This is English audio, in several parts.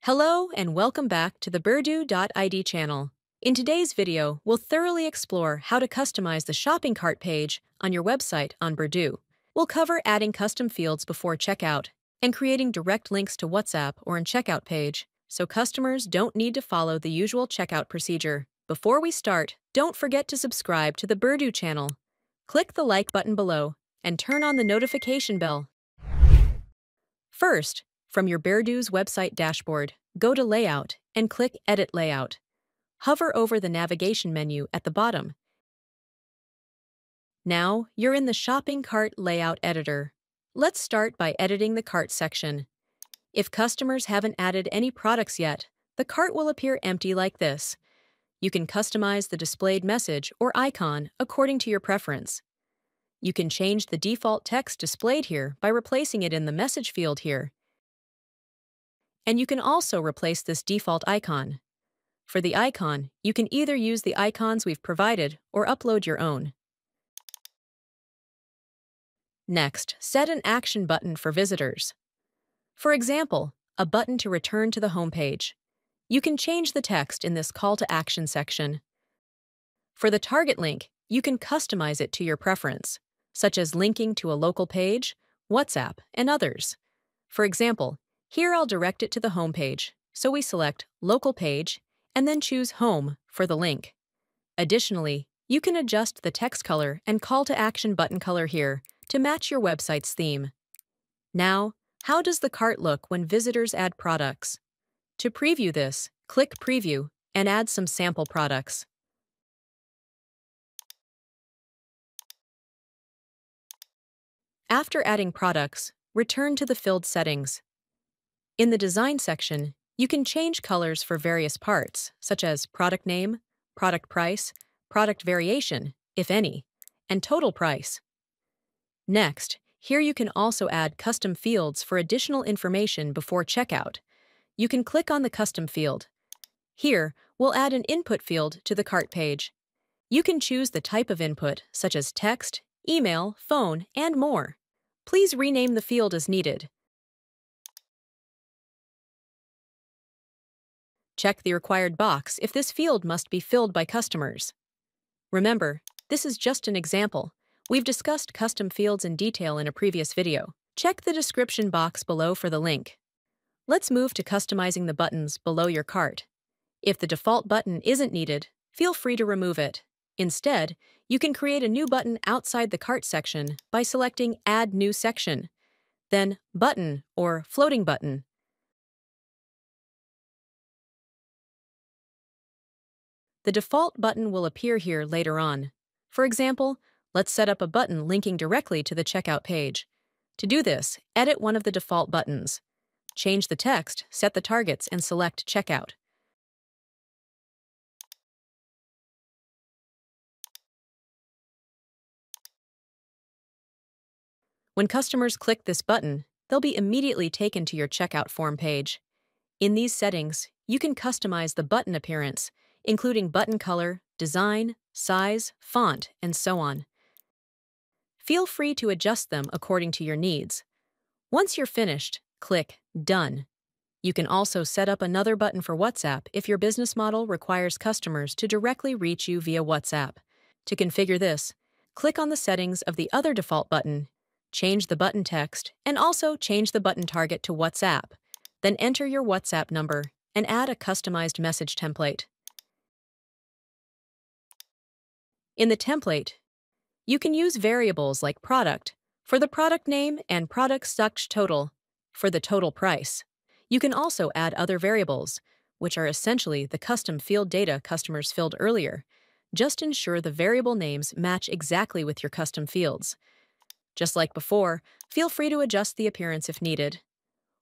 Hello and welcome back to the Birdu.id channel. In today's video, we'll thoroughly explore how to customize the shopping cart page on your website on Birdu. We'll cover adding custom fields before checkout and creating direct links to WhatsApp or in checkout page, so customers don't need to follow the usual checkout procedure. Before we start, don't forget to subscribe to the Birdu channel. Click the like button below and turn on the notification bell. First, from your Birdu's website dashboard, go to Layout and click Edit Layout. Hover over the navigation menu at the bottom. Now, you're in the Shopping Cart Layout Editor. Let's start by editing the cart section. If customers haven't added any products yet, the cart will appear empty like this. You can customize the displayed message or icon according to your preference. You can change the default text displayed here by replacing it in the message field here. And you can also replace this default icon. For the icon, you can either use the icons we've provided or upload your own. Next, set an action button for visitors. For example, a button to return to the home page. You can change the text in this call to action section. For the target link, you can customize it to your preference, such as linking to a local page, WhatsApp, and others. For example, here I'll direct it to the home page, so we select Local Page and then choose Home for the link. Additionally, you can adjust the text color and call to action button color here to match your website's theme. Now, how does the cart look when visitors add products? To preview this, click Preview and add some sample products. After adding products, return to the filled settings. In the Design section, you can change colors for various parts, such as product name, product price, product variation, if any, and total price. Next, here you can also add custom fields for additional information before checkout. You can click on the custom field. Here, we'll add an input field to the cart page. You can choose the type of input, such as text, email, phone, and more. Please rename the field as needed. Check the required box if this field must be filled by customers. Remember, this is just an example. We've discussed custom fields in detail in a previous video. Check the description box below for the link. Let's move to customizing the buttons below your cart. If the default button isn't needed, feel free to remove it. Instead, you can create a new button outside the cart section by selecting Add New Section, then Button or Floating Button. The default button will appear here later on. For example, let's set up a button linking directly to the checkout page. To do this, edit one of the default buttons. Change the text, set the targets, and select Checkout. When customers click this button, they'll be immediately taken to your checkout form page. In these settings, you can customize the button appearance, including button color, design, size, font, and so on. Feel free to adjust them according to your needs. Once you're finished, click Done. You can also set up another button for WhatsApp if your business model requires customers to directly reach you via WhatsApp. To configure this, click on the settings of the other default button, change the button text, and also change the button target to WhatsApp. Then enter your WhatsApp number and add a customized message template. In the template, you can use variables like product for the product name and product stock total for the total price. You can also add other variables, which are essentially the custom field data customers filled earlier. Just ensure the variable names match exactly with your custom fields. Just like before, feel free to adjust the appearance if needed.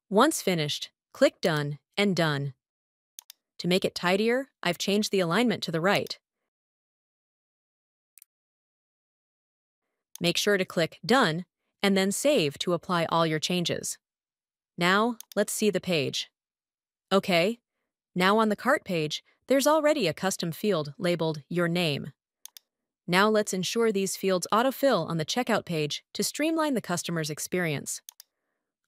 Once finished, click Done and Done. To make it tidier, I've changed the alignment to the right. Make sure to click Done and then Save to apply all your changes. Now, let's see the page. Okay, now on the cart page, there's already a custom field labeled Your Name. Now let's ensure these fields autofill on the checkout page to streamline the customer's experience.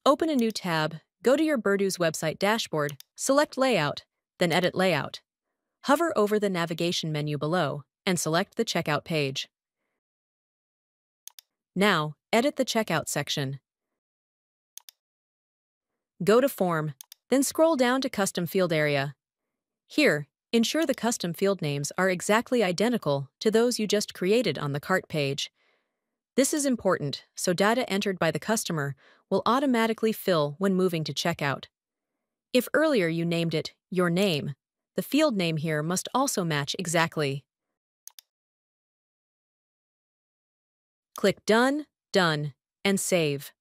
Open a new tab Go to your Birdoo's website dashboard, select Layout, then Edit Layout. Hover over the navigation menu below and select the Checkout page. Now, edit the Checkout section. Go to Form, then scroll down to Custom Field Area. Here, ensure the custom field names are exactly identical to those you just created on the cart page. This is important, so data entered by the customer will automatically fill when moving to checkout. If earlier you named it Your Name, the field name here must also match exactly. Click Done, Done, and Save.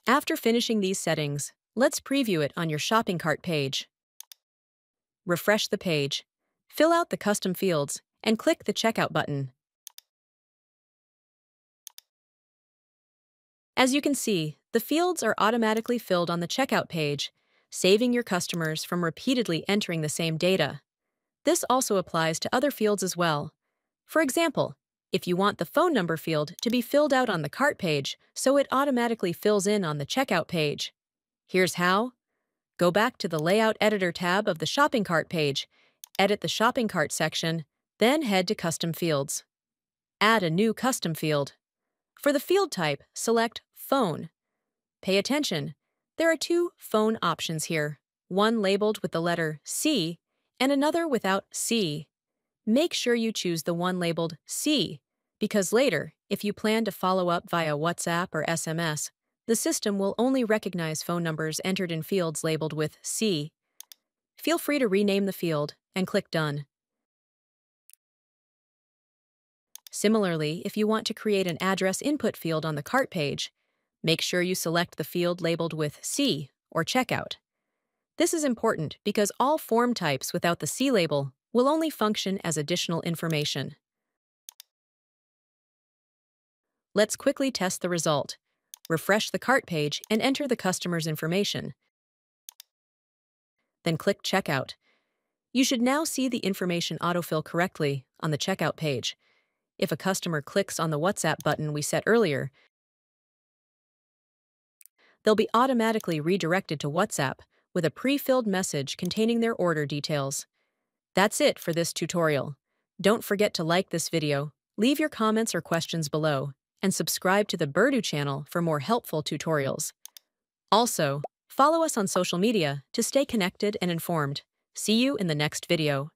After finishing these settings, let's preview it on your shopping cart page. Refresh the page, fill out the custom fields, and click the Checkout button. As you can see, the fields are automatically filled on the checkout page, saving your customers from repeatedly entering the same data. This also applies to other fields as well. For example, if you want the phone number field to be filled out on the cart page so it automatically fills in on the checkout page. Here's how. Go back to the Layout Editor tab of the shopping cart page, edit the shopping cart section, then head to Custom Fields. Add a new custom field. For the field type, select Phone. Pay attention. There are two phone options here, one labeled with the letter C and another without C. Make sure you choose the one labeled C, because later, if you plan to follow up via WhatsApp or SMS, the system will only recognize phone numbers entered in fields labeled with C. Feel free to rename the field and click Done. Similarly, if you want to create an address input field on the cart page, make sure you select the field labeled with C or Checkout. This is important because all form types without the C label will only function as additional information. Let's quickly test the result. Refresh the cart page and enter the customer's information. Then click Checkout. You should now see the information autofill correctly on the checkout page. If a customer clicks on the WhatsApp button we set earlier, they'll be automatically redirected to WhatsApp with a pre-filled message containing their order details. That's it for this tutorial. Don't forget to like this video, leave your comments or questions below, and subscribe to the Birdoo channel for more helpful tutorials. Also, follow us on social media to stay connected and informed. See you in the next video.